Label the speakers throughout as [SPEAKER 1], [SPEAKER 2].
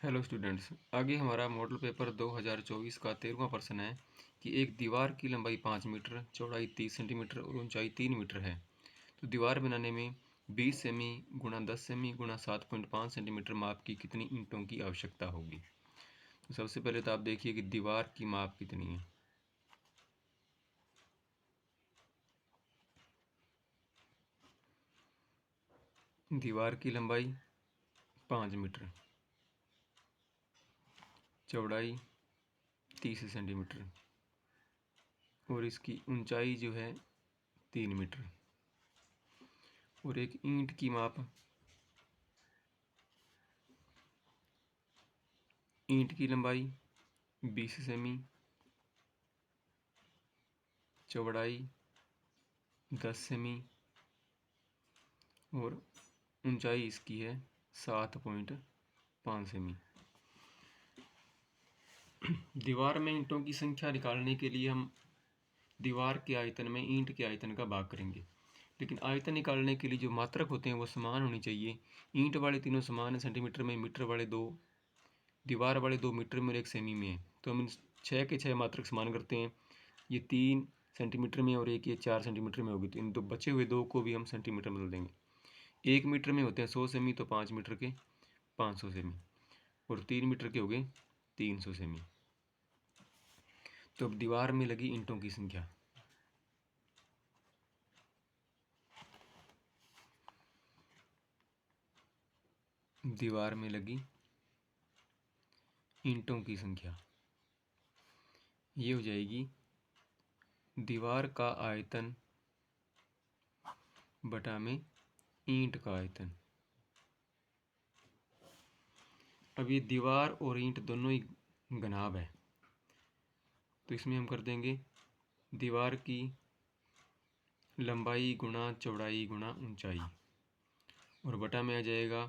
[SPEAKER 1] Hello students, आगे हमारा model paper 2024 का 13वां प्रश्न है कि एक दीवार की लंबाई 5 मीटर, चौड़ाई 30 सेंटीमीटर और ऊंचाई 3 मीटर है। तो दीवार बनाने में 20 सेमी गुणा 10 सेमी गुणा 7.5 सेंटीमीटर माप की कितनी ईंटों की आवश्यकता होगी। तो सबसे पहले तो आप देखिए कि दीवार की माप कितनी है। दीवार की लंबाई 5 मीटर, चौड़ाई 30 सेंटीमीटर और इसकी ऊंचाई जो है 3 मीटर। और एक ईंट की माप, ईंट की लंबाई 20 सेमी, चौड़ाई 10 सेमी और ऊंचाई इसकी है 7.5 सेमी। दीवार में ईंटों की संख्या निकालने के लिए हम दीवार के आयतन में ईंट के आयतन का भाग करेंगे, लेकिन आयतन निकालने के लिए जो मात्रक होते हैं वो समान होनी चाहिए। ईंट वाले तीनों समान हैं सेंटीमीटर में, मीटर वाले दो, दीवार वाले 2 मीटर में और 1 सेमी में है। तो हम इन 6 के 6 मात्रक समान करते हैं। ये 3 सेंटीमीटर में और एक ये 4 सेंटीमीटर में होगी, तो इन दो बचे हुए 2 को भी हम सेंटीमीटर में बदल देंगे। 1 मीटर में होते हैं 100 सेमी, तो 5 मीटर के 500 सेमी और 3 मीटर के हो गए 300 सेमी। तो अब दीवार में लगी ईंटों की संख्या, दीवार में लगी ईंटों की संख्या ये हो जाएगी दीवार का आयतन बटा में ईंट का आयतन। अब ये दीवार और ईंट दोनों ही घनाभ है, तो इसमें हम कर देंगे दीवार की लंबाई गुणा चौड़ाई गुणा ऊंचाई और बटा में आ जाएगा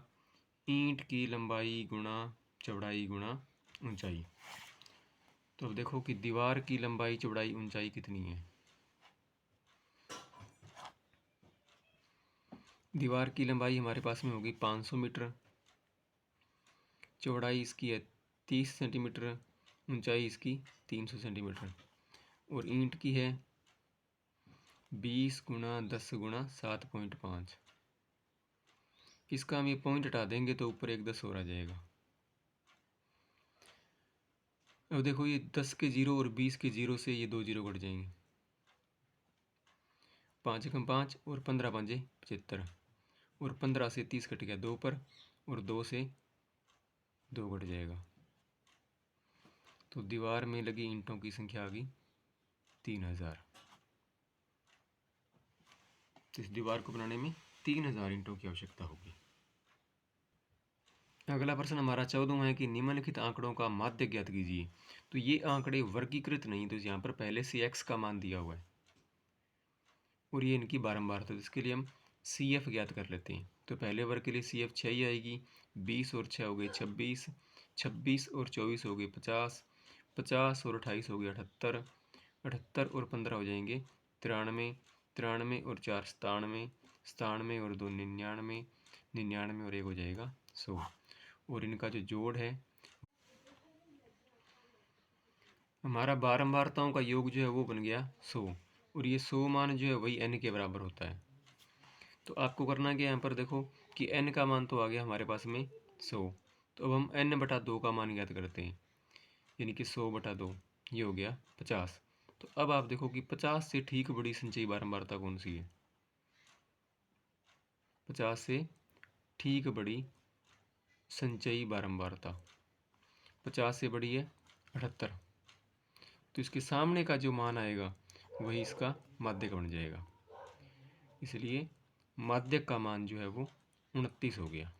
[SPEAKER 1] ईंट की लंबाई गुणा चौड़ाई गुणा ऊंचाई। तो अब देखो कि दीवार की लंबाई चौड़ाई ऊंचाई कितनी है। दीवार की लंबाई हमारे पास में होगी 500 मीटर, चौड़ाई इसकी है 30 सेंटीमीटर, ऊंचाई इसकी 300 सेंटीमीटर और ईंट की है 20 गुणा 10 गुणा 7.5। इसका हम ये पॉइंट हटा देंगे तो ऊपर एक 10 और आ जाएगा। अब देखो ये 10 के 0 और 20 के 0 से ये 2 0 कट जाएंगे। 5 एकम 5 और 15 5 75 और 15 से 30 कट गया 2 पर और 2 से 2 कट जाएगा। तो दीवार में लगी ईंटों की संख्या आ गई 3000। तो इस दीवार को बनाने में 3000 ईंटों की आवश्यकता होगी। अगला प्रश्न हमारा 14वां है कि निम्नलिखित आंकड़ों का माध्य ज्ञात कीजिए। तो ये आंकड़े वर्गीकृत नहीं, तो यहाँ पर पहले से x का मान दिया हुआ है और ये इनकी बारंबारता, तो इसके लिए हम CF ज्ञात कर लेते हैं। तो पहले वर्ग के लिए CF 6 ही आएगी। 20 और 6 हो गए 26, 26 और 24 हो गए 50, 50 और 28 हो गए 78, 78 और 15 हो जाएंगे 93, 93 और 4 97, 97 और 2 99, 99 और 1 हो जाएगा 100 और इनका जो जोड़ है हमारा बारंबारताओं का योग जो है वो बन गया 100 और ये 100 मान जो है वही n के बराबर होता है। तो आपको करना क्या, यहाँ पर देखो कि n का मान तो आ गया हमारे पास में 100, तो अब हम n बटा 2 का मान ज्ञात करते हैं, यानी कि 100 बटा 2 ये हो गया 50। तो अब आप देखो कि 50 से ठीक बड़ी संचयी बारंबारता कौन सी है। 50 से ठीक बड़ी संचयी बारंबारता 50 से बड़ी है 78, तो इसके सामने का जो मान आएगा वही इसका माध्यक बन जाएगा, इसलिए माध्यक का मान जो है वो 29 हो गया।